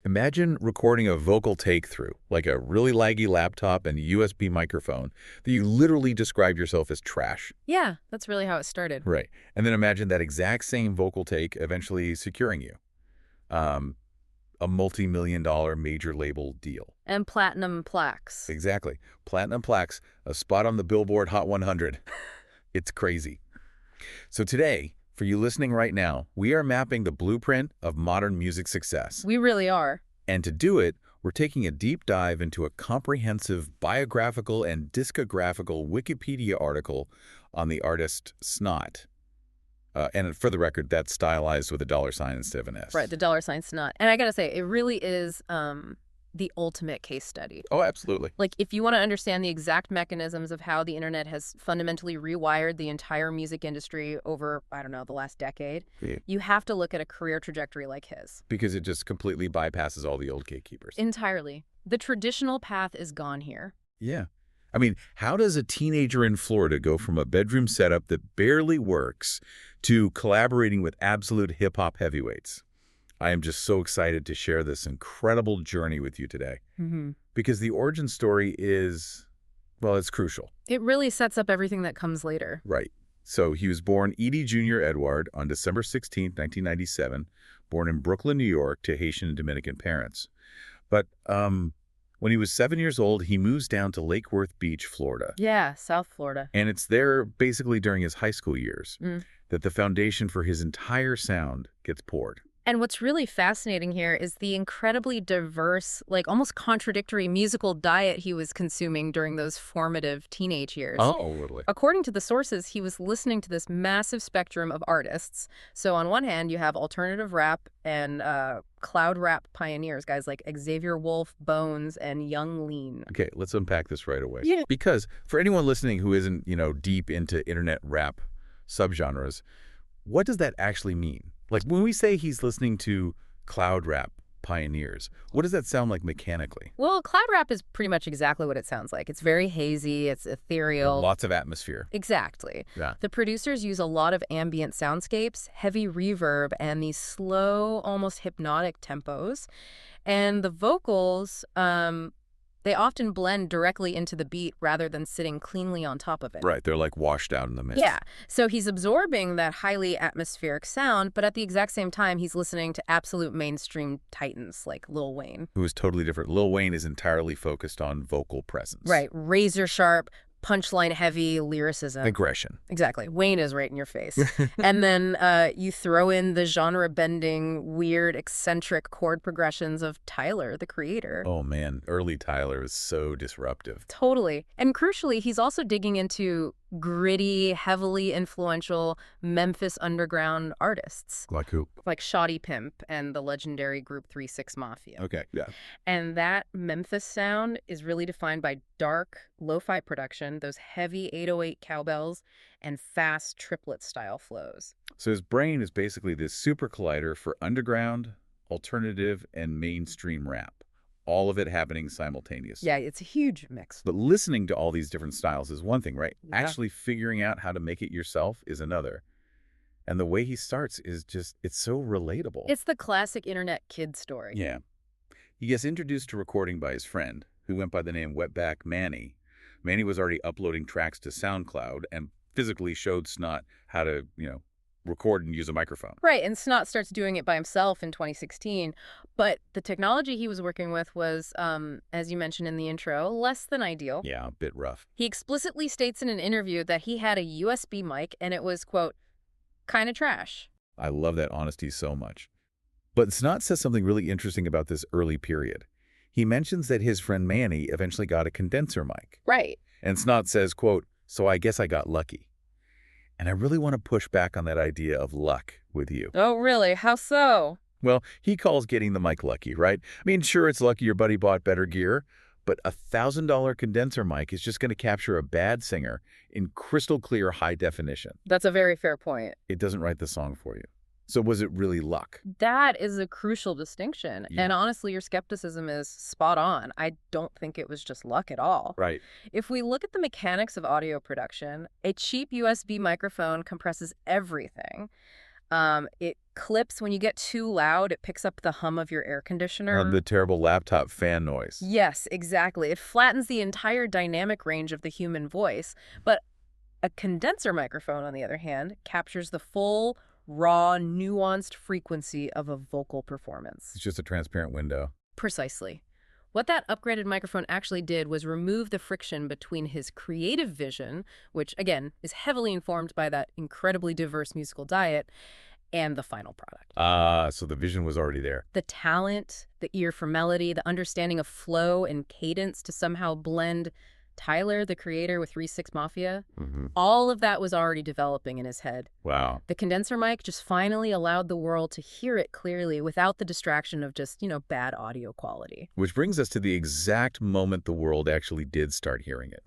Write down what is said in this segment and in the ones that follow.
Imagine recording a vocal take-through, like a really laggy laptop and USB microphone, that you literally described yourself as trash. Yeah, that's really how it started. Right. And then imagine that exact same vocal take eventually securing you. Um, a multi-million-dollar major label deal. And platinum plaques. Exactly. Platinum plaques, a spot on the Billboard Hot 100. It's crazy. So today, for you listening right now, we are mapping the blueprint of modern music success. We really are. And to do it, we're taking a deep dive into a comprehensive biographical and discographical Wikipedia article on the artist Snot. And for the record, that's stylized with a $ instead of an S. Right, the $ Snot. And I gotta say, it really is the ultimate case study. Oh, absolutely. Like, if you want to understand the exact mechanisms of how the internet has fundamentally rewired the entire music industry over, I don't know, the last decade, you have to look at a career trajectory like his. Because it just completely bypasses all the old gatekeepers. Entirely. The traditional path is gone here. Yeah. I mean, how does a teenager in Florida go from a bedroom setup that barely works to collaborating with absolute hip-hop heavyweights? I am just so excited to share this incredible journey with you today. Because the origin story is, well, it's crucial. It really sets up everything that comes later. Right. So he was born Edie Jr. Edward on December 16, 1997, born in Brooklyn, New York, to Haitian and Dominican parents. But when he was 7 years old, he moves down to Lake Worth Beach, Florida. Yeah, South Florida. And it's there, basically during his high school years, that the foundation for his entire sound gets poured. And what's really fascinating here is the incredibly diverse, like almost contradictory musical diet he was consuming during those formative teenage years. Oh, really? According to the sources, he was listening to this massive spectrum of artists. So on one hand, you have alternative rap and cloud rap pioneers, guys like Xavier Wolf, Bones, and Young Lean. Okay, let's unpack this right away. Yeah. Because for anyone listening who isn't, deep into internet rap subgenres, what does that actually mean? Like, when we say he's listening to cloud rap pioneers, what does that sound like mechanically? Well, cloud rap is pretty much exactly what it sounds like. It's very hazy, it's ethereal. Lots of atmosphere. Exactly. Yeah. The producers use a lot of ambient soundscapes, heavy reverb, and these slow, almost hypnotic tempos. And the vocals, they often blend directly into the beat rather than sitting cleanly on top of it. Right, they're like washed out in the mix. Yeah, so he's absorbing that highly atmospheric sound, but at the exact same time, he's listening to absolute mainstream titans like Lil Wayne. Who is totally different. Lil Wayne is entirely focused on vocal presence. Right, razor sharp, punchline heavy lyricism. Aggression. Exactly. Wayne is right in your face. And then you throw in the genre-bending, weird, eccentric chord progressions of Tyler, the creator. Oh, man. Early Tyler is so disruptive. Totally. And crucially, he's also digging into gritty, heavily influential Memphis underground artists. Like who? Like Shoddy Pimp and the legendary group 3-6 Mafia. Okay, yeah. And that Memphis sound is really defined by dark, lo-fi production, those heavy 808 cowbells, and fast triplet-style flows. So his brain is basically this super collider for underground, alternative, and mainstream rap. All of it happening simultaneously. Yeah, it's a huge mix. But listening to all these different styles is one thing, right? Yeah. Actually figuring out how to make it yourself is another. And the way he starts is just, it's so relatable. It's the classic internet kid story. Yeah. He gets introduced to recording by his friend, who went by the name Wetback Manny. Manny was already uploading tracks to SoundCloud and physically showed Snot how to, record and use a microphone. Right, and Snot starts doing it by himself in 2016. But the technology he was working with was, as you mentioned in the intro, less than ideal. Yeah, a bit rough. He explicitly states in an interview that he had a USB mic and it was, quote, kind of trash. I love that honesty so much. But Snot says something really interesting about this early period. He mentions that his friend Manny eventually got a condenser mic. Right. And Snot says, quote, "So I guess I got lucky." And I really want to push back on that idea of luck with you. Oh, really? How so? Well, he calls getting the mic lucky, right? I mean, sure, it's lucky your buddy bought better gear, but a $1,000 condenser mic is just going to capture a bad singer in crystal clear high definition. That's a very fair point. It doesn't write the song for you. So was it really luck? That is a crucial distinction. Yeah. And honestly, your skepticism is spot on. I don't think it was just luck at all. Right. If we look at the mechanics of audio production, a cheap USB microphone compresses everything. It clips when you get too loud. It picks up the hum of your air conditioner. The terrible laptop fan noise. Yes, exactly. It flattens the entire dynamic range of the human voice. But a condenser microphone, on the other hand, captures the full, raw, nuanced frequency of a vocal performance. It's just a transparent window. Precisely. What that upgraded microphone actually did was remove the friction between his creative vision, which, again, is heavily informed by that incredibly diverse musical diet, and the final product. So the vision was already there. The talent, the ear for melody, the understanding of flow and cadence to somehow blend Tyler, the creator, with 3-6 Mafia, all of that was already developing in his head. Wow. The condenser mic just finally allowed the world to hear it clearly without the distraction of just, bad audio quality. Which brings us to the exact moment the world actually did start hearing it.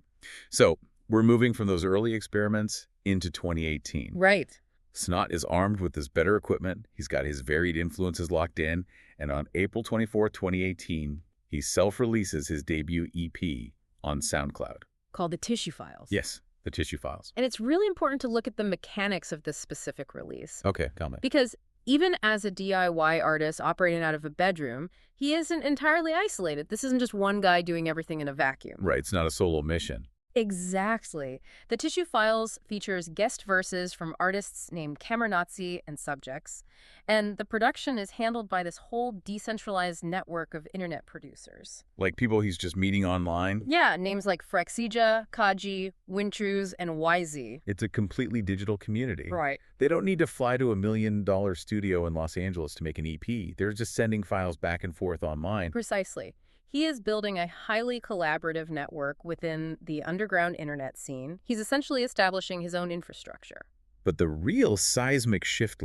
So we're moving from those early experiments into 2018. Right. Snot is armed with this better equipment. He's got his varied influences locked in. And on April 24, 2018, he self-releases his debut EP on SoundCloud. Called the Tissue Files. Yes, the Tissue Files. And it's really important to look at the mechanics of this specific release. Okay, comment. Because even as a DIY artist operating out of a bedroom, he isn't entirely isolated. This isn't just one guy doing everything in a vacuum. Right, it's not a solo mission. Exactly. The Tissue Files features guest verses from artists named Cameronazzi and Subjects, and the production is handled by this whole decentralized network of internet producers. Like people he's just meeting online? Yeah, names like Frexija, Kaji, Wintrues, and YZ. It's a completely digital community. Right. They don't need to fly to $1 million studio in Los Angeles to make an EP. They're just sending files back and forth online. Precisely. He is building a highly collaborative network within the underground internet scene. He's essentially establishing his own infrastructure. But the real seismic shift,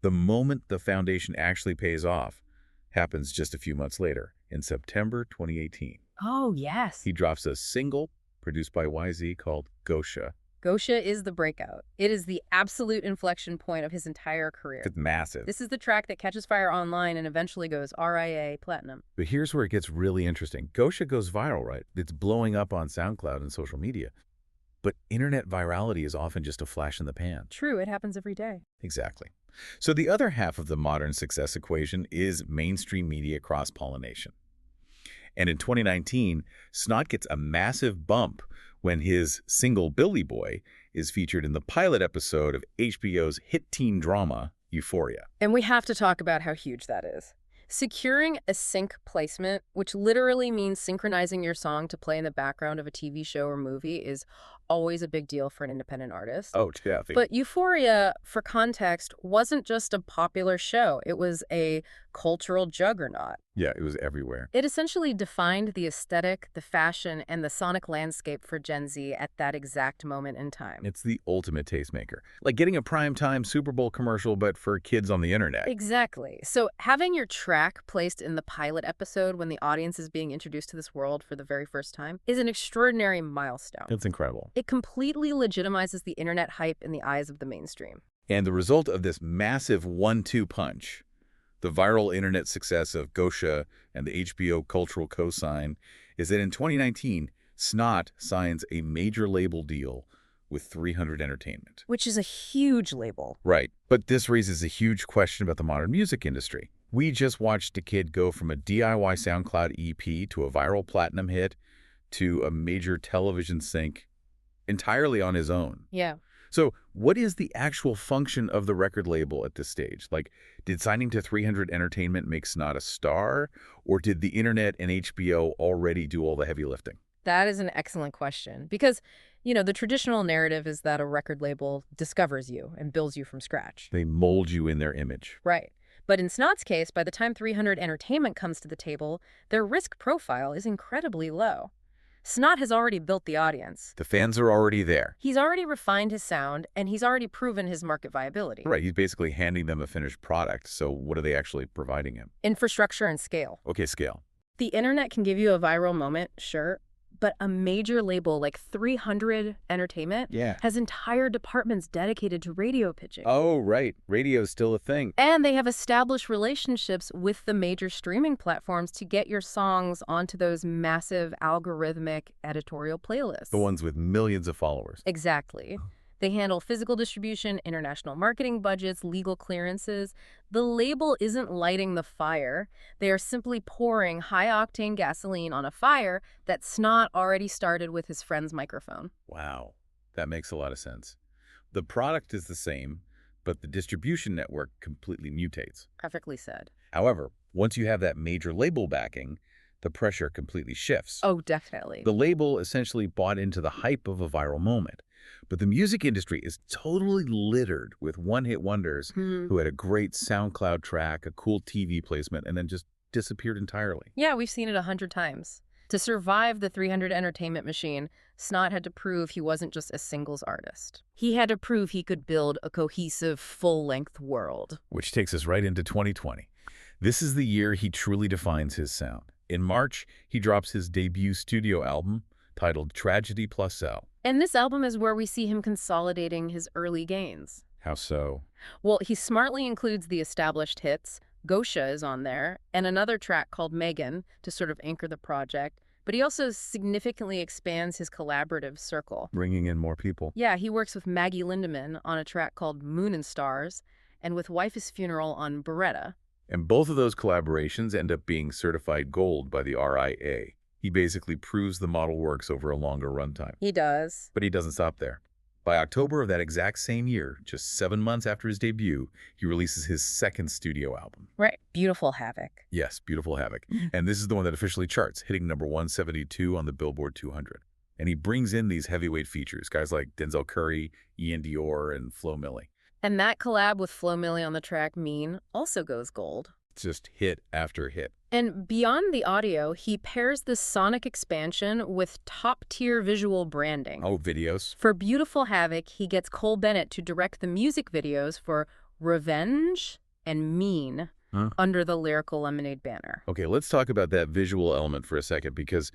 the moment the foundation actually pays off, happens just a few months later, in September 2018. Oh, yes. He drops a single produced by YZ called Gosha. Gosha is the breakout. It is the absolute inflection point of his entire career. It's massive. This is the track that catches fire online and eventually goes RIA platinum. But here's where it gets really interesting. Gosha goes viral, right? It's blowing up on SoundCloud and social media. But internet virality is often just a flash in the pan. True, it happens every day. Exactly. So the other half of the modern success equation is mainstream media cross-pollination. And in 2019, Snot gets a massive bump when his single Billy Boy is featured in the pilot episode of HBO's hit teen drama, Euphoria. And we have to talk about how huge that is. Securing a sync placement, which literally means synchronizing your song to play in the background of a TV show or movie, is always a big deal for an independent artist. Oh, yeah. But Euphoria, for context, wasn't just a popular show. It was a cultural juggernaut. Yeah, it was everywhere. It essentially defined the aesthetic, the fashion, and the sonic landscape for Gen Z at that exact moment in time. It's the ultimate tastemaker. Like getting a primetime Super Bowl commercial, but for kids on the internet. Exactly. So having your track placed in the pilot episode when the audience is being introduced to this world for the very first time is an extraordinary milestone. It's incredible. It completely legitimizes the internet hype in the eyes of the mainstream. And the result of this massive 1-2 punch, the viral internet success of Gosha and the HBO cultural cosign, is that in 2019, Snot signs a major label deal with 300 Entertainment. Which is a huge label. Right. But this raises a huge question about the modern music industry. We just watched a kid go from a DIY SoundCloud EP to a viral platinum hit to a major television sync entirely on his own. Yeah. So what is the actual function of the record label at this stage? Like, did signing to 300 Entertainment make Snot a star? Or did the internet and HBO already do all the heavy lifting? That is an excellent question. Because, the traditional narrative is that a record label discovers you and builds you from scratch. They mold you in their image. Right. But in Snot's case, by the time 300 Entertainment comes to the table, their risk profile is incredibly low. Snot has already built the audience. The fans are already there. He's already refined his sound, and he's already proven his market viability. Right, he's basically handing them a finished product, so what are they actually providing him? Infrastructure and scale. Okay, scale. The internet can give you a viral moment, sure, but a major label like 300 Entertainment has entire departments dedicated to radio pitching. Oh, right. Radio's still a thing. And they have established relationships with the major streaming platforms to get your songs onto those massive algorithmic editorial playlists. The ones with millions of followers. Exactly. They handle physical distribution, international marketing budgets, legal clearances. The label isn't lighting the fire. They are simply pouring high-octane gasoline on a fire that Snot already started with his friend's microphone. Wow, that makes a lot of sense. The product is the same, but the distribution network completely mutates. Perfectly said. However, once you have that major label backing, the pressure completely shifts. Oh, definitely. The label essentially bought into the hype of a viral moment. But the music industry is totally littered with one-hit wonders who had a great SoundCloud track, a cool TV placement, and then just disappeared entirely. Yeah, we've seen it 100 times. To survive the 300 entertainment machine, Snot had to prove he wasn't just a singles artist. He had to prove he could build a cohesive, full-length world. Which takes us right into 2020. This is the year he truly defines his sound. In March, he drops his debut studio album titled Tragedy Plus L. And this album is where we see him consolidating his early gains. How so? Well, he smartly includes the established hits. Gosha is on there, and another track called Megan to sort of anchor the project. But he also significantly expands his collaborative circle. Bringing in more people. Yeah, he works with Maggie Lindemann on a track called Moon and Stars, and with Wife's Funeral on Beretta. And both of those collaborations end up being certified gold by the RIA. He basically proves the model works over a longer runtime. He does. But he doesn't stop there. By October of that exact same year, just 7 months after his debut, he releases his second studio album. Right. Beautiful Havoc. Yes, Beautiful Havoc. And this is the one that officially charts, hitting number 172 on the Billboard 200. And he brings in these heavyweight features, guys like Denzel Curry, Ian Dior, and Flo Milli. And that collab with Flo Milli on the track Mean also goes gold. It's just hit after hit. And beyond the audio, he pairs this sonic expansion with top-tier visual branding. Oh, videos? For Beautiful Havoc, he gets Cole Bennett to direct the music videos for Revenge and Mean under the Lyrical Lemonade banner. Okay, let's talk about that visual element for a second, because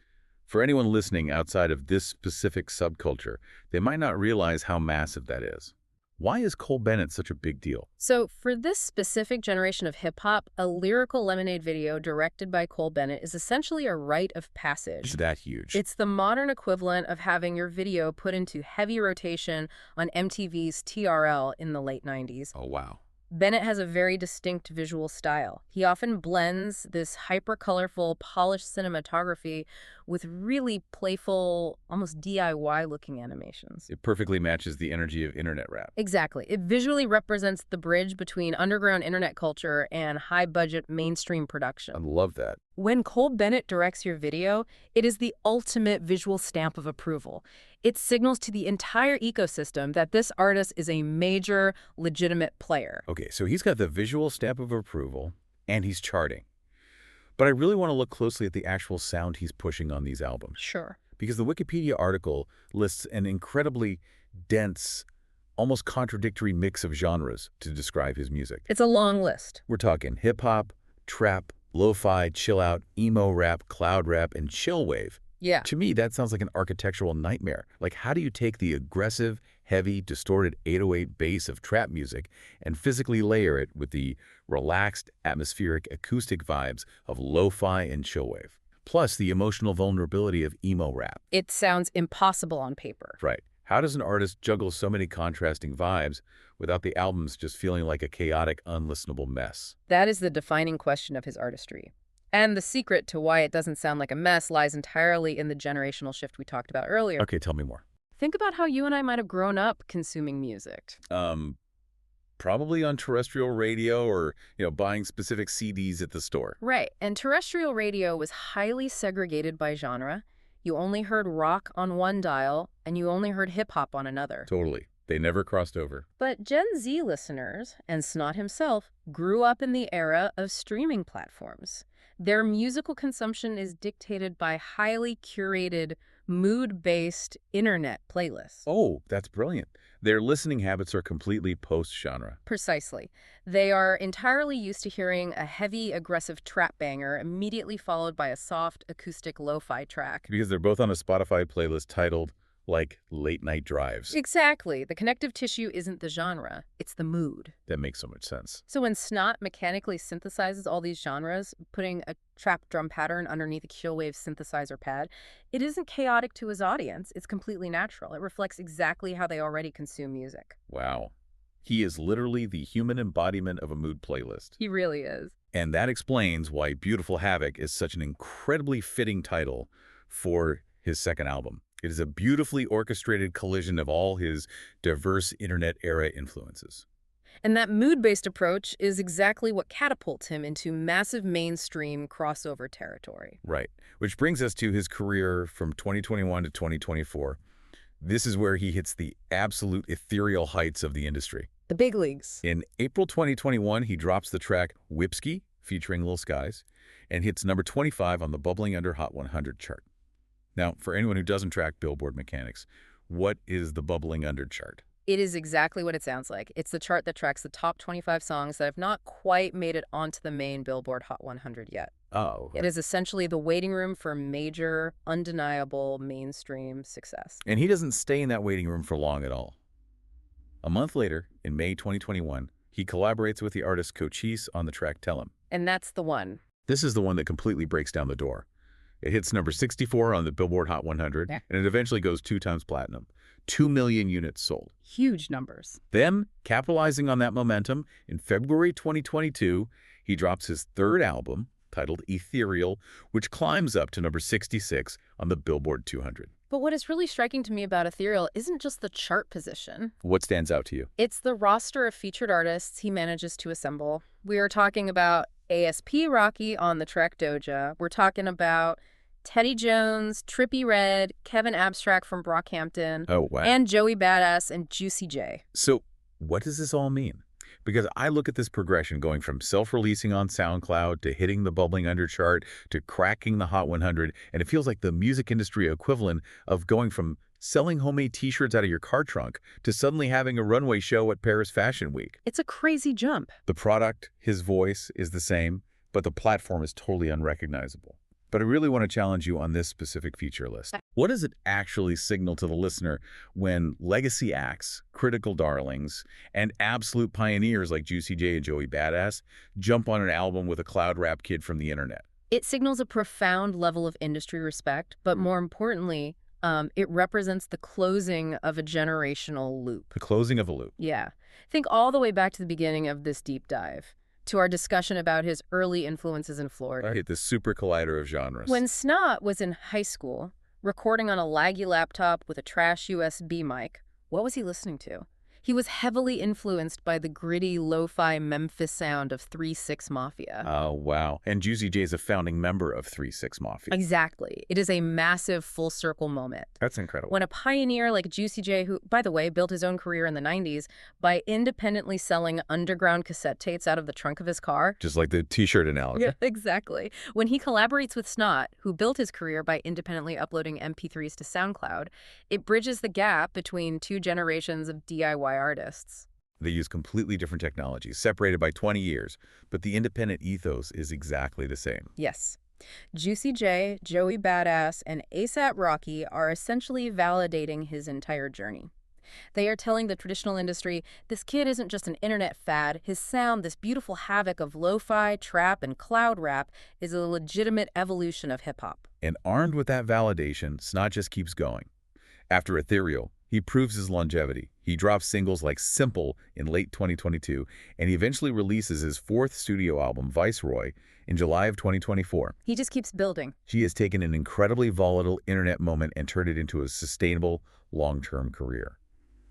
for anyone listening outside of this specific subculture, they might not realize how massive that is. Why is Cole Bennett such a big deal? So for this specific generation of hip-hop, a Lyrical Lemonade video directed by Cole Bennett is essentially a rite of passage. It's that huge. It's the modern equivalent of having your video put into heavy rotation on MTV's TRL in the late 90s. Oh, wow. Bennett has a very distinct visual style. He often blends this hyper-colorful, polished cinematography with really playful, almost DIY-looking animations. It perfectly matches the energy of internet rap. Exactly. It visually represents the bridge between underground internet culture and high-budget mainstream production. I love that. When Cole Bennett directs your video, it is the ultimate visual stamp of approval. It signals to the entire ecosystem that this artist is a major, legitimate player. Okay, so he's got the visual stamp of approval, and he's charting. But I really want to look closely at the actual sound he's pushing on these albums. Sure. Because the Wikipedia article lists an incredibly dense, almost contradictory mix of genres to describe his music. It's a long list. We're talking hip-hop, trap, lo-fi, chill-out, emo rap, cloud rap, and chillwave. Yeah. To me, that sounds like an architectural nightmare. Like, how do you take the aggressive, heavy, distorted 808 bass of trap music and physically layer it with the relaxed, atmospheric, acoustic vibes of lo-fi and chillwave? Plus the emotional vulnerability of emo rap. It sounds impossible on paper. Right. How does an artist juggle so many contrasting vibes without the albums just feeling like a chaotic, unlistenable mess? That is the defining question of his artistry. And the secret to why it doesn't sound like a mess lies entirely in the generational shift we talked about earlier. Okay, tell me more. Think about how you and I might have grown up consuming music. Probably on terrestrial radio or, buying specific CDs at the store. Right. And terrestrial radio was highly segregated by genre. You only heard rock on one dial, and you only heard hip-hop on another. Totally. They never crossed over. But Gen Z listeners, and Snot himself, grew up in the era of streaming platforms. Their musical consumption is dictated by highly curated, mood-based internet playlists. Oh, that's brilliant. Their listening habits are completely post-genre. Precisely. They are entirely used to hearing a heavy, aggressive trap banger immediately followed by a soft, acoustic lo-fi track. Because they're both on a Spotify playlist titled like late-night drives. Exactly. The connective tissue isn't the genre, it's the mood. That makes so much sense. So when Snot mechanically synthesizes all these genres, putting a trap drum pattern underneath a Killwave synthesizer pad, it isn't chaotic to his audience. It's completely natural. It reflects exactly how they already consume music. Wow. He is literally the human embodiment of a mood playlist. He really is. And that explains why Beautiful Havoc is such an incredibly fitting title for his second album. It is a beautifully orchestrated collision of all his diverse internet-era influences. And that mood-based approach is exactly what catapults him into massive mainstream crossover territory. Right. Which brings us to his career from 2021 to 2024. This is where he hits the absolute ethereal heights of the industry. The big leagues. In April 2021, he drops the track Whipsky, featuring Lil Skies, and hits number 25 on the Bubbling Under Hot 100 chart. Now, for anyone who doesn't track Billboard mechanics, what is the Bubbling Under chart? It is exactly what it sounds like. It's the chart that tracks the top 25 songs that have not quite made it onto the main Billboard Hot 100 yet. Oh. It is essentially the waiting room for major, undeniable mainstream success. And he doesn't stay in that waiting room for long at all. A month later, in May 2021, he collaborates with the artist Cochise on the track Tell 'Em. And that's the one. This is the one that completely breaks down the door. It hits number 64 on the Billboard Hot 100, and it eventually goes 2 times platinum. 2 million units sold. Huge numbers. Then, capitalizing on that momentum, in February 2022, he drops his third album, titled Ethereal, which climbs up to number 66 on the Billboard 200. But what is really striking to me about Ethereal isn't just the chart position. What stands out to you? It's the roster of featured artists he manages to assemble. We are talking about ASP Rocky on the track Doja. We're talking about Teddy Jones, Trippie Redd, Kevin Abstract from Brockhampton, Oh, wow. and Joey Badass and Juicy J. So, what does this all mean? Because I look at this progression going from self-releasing on SoundCloud to hitting the Bubbling Under chart to cracking the Hot 100, and it feels like the music industry equivalent of going from selling homemade t-shirts out of your car trunk to suddenly having a runway show at Paris Fashion Week. It's a crazy jump. The product, his voice, is the same, but the platform is totally unrecognizable. But I really want to challenge you on this specific feature list. What does it actually signal to the listener when legacy acts, critical darlings, and absolute pioneers like Juicy J and Joey Badass jump on an album with a cloud rap kid from the internet? It signals a profound level of industry respect, but more importantly, it represents the closing of a generational loop. The closing of a loop. Yeah. Think all the way back to the beginning of this deep dive, to our discussion about his early influences in Florida. Right, the super collider of genres. When Snot was in high school, recording on a laggy laptop with a trash USB mic, what was he listening to? He was heavily influenced by the gritty, lo-fi Memphis sound of 3-6 Mafia. Oh, wow. And Juicy J is a founding member of 3-6 Mafia. Exactly. It is a massive full-circle moment. That's incredible. When a pioneer like Juicy J, who, by the way, built his own career in the 90s by independently selling underground cassette tapes out of the trunk of his car. Just like the t-shirt analogy. Yeah, exactly. When he collaborates with Snot, who built his career by independently uploading MP3s to SoundCloud, it bridges the gap between two generations of DIY artists. They use completely different technologies, separated by 20 years, but the independent ethos is exactly the same. Yes. Juicy J, Joey Badass, and ASAP Rocky are essentially validating his entire journey. They are telling the traditional industry, this kid isn't just an internet fad. His sound, this beautiful havoc of lo-fi, trap, and cloud rap, is a legitimate evolution of hip-hop. And armed with that validation, Snot just keeps going. After Ethereal, he proves his longevity. He drops singles like Simple in late 2022, and he eventually releases his fourth studio album, Viceroy, in July of 2024. He just keeps building. He has taken an incredibly volatile internet moment and turned it into a sustainable, long-term career.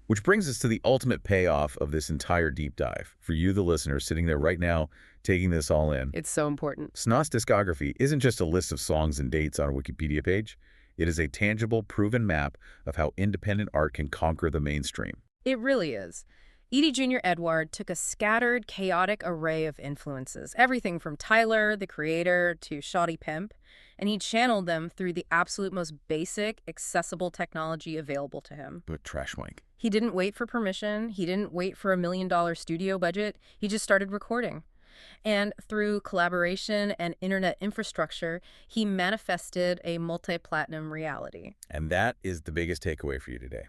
Which brings us to the ultimate payoff of this entire deep dive. For you, the listener, sitting there right now, taking this all in. It's so important. Snot's discography isn't just a list of songs and dates on a Wikipedia page. It is a tangible, proven map of how independent art can conquer the mainstream. It really is. Edie Jr. Edward took a scattered, chaotic array of influences, everything from Tyler, the Creator, to Shoddy Pimp, and he channeled them through the absolute most basic, accessible technology available to him. But trash wank. He didn't wait for permission. He didn't wait for $1 million studio budget. He just started recording. And through collaboration and internet infrastructure, he manifested a multi-platinum reality. And that is the biggest takeaway for you today.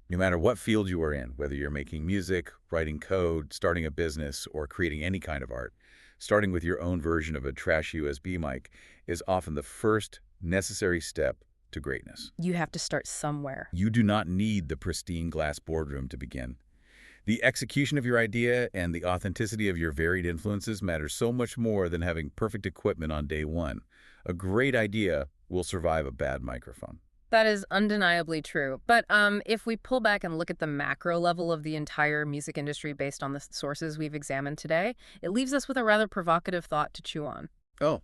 No matter what field you are in, whether you're making music, writing code, starting a business, or creating any kind of art, starting with your own version of a trash USB mic is often the first necessary step to greatness. You have to start somewhere. You do not need the pristine glass boardroom to begin. The execution of your idea and the authenticity of your varied influences matter so much more than having perfect equipment on day one. A great idea will survive a bad microphone. That is undeniably true. But if we pull back and look at the macro level of the entire music industry based on the sources we've examined today, it leaves us with a rather provocative thought to chew on. Oh,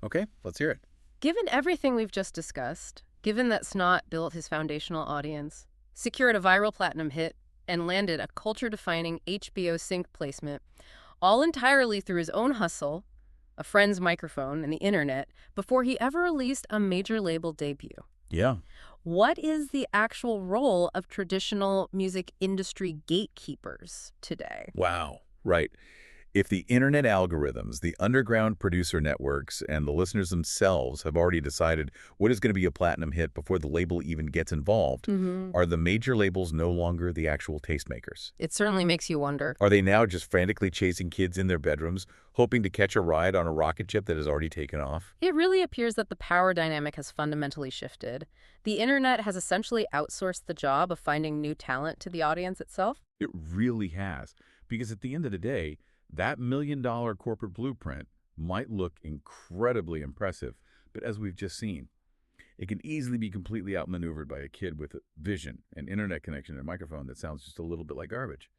okay, let's hear it. Given everything we've just discussed, given that Snot built his foundational audience, secured a viral platinum hit, and landed a culture-defining HBO sync placement, all entirely through his own hustle, a friend's microphone, and the internet, before he ever released a major label debut. Yeah. What is the actual role of traditional music industry gatekeepers today? Wow. Right. If the internet algorithms, the underground producer networks, and the listeners themselves have already decided what is going to be a platinum hit before the label even gets involved, are the major labels no longer the actual tastemakers? It certainly makes you wonder. Are they now just frantically chasing kids in their bedrooms, hoping to catch a ride on a rocket ship that has already taken off? It really appears that the power dynamic has fundamentally shifted. The internet has essentially outsourced the job of finding new talent to the audience itself. It really has. Because at the end of the day, that $1 million corporate blueprint might look incredibly impressive, but as we've just seen, it can easily be completely outmaneuvered by a kid with a vision, an internet connection, and a microphone that sounds just a little bit like garbage.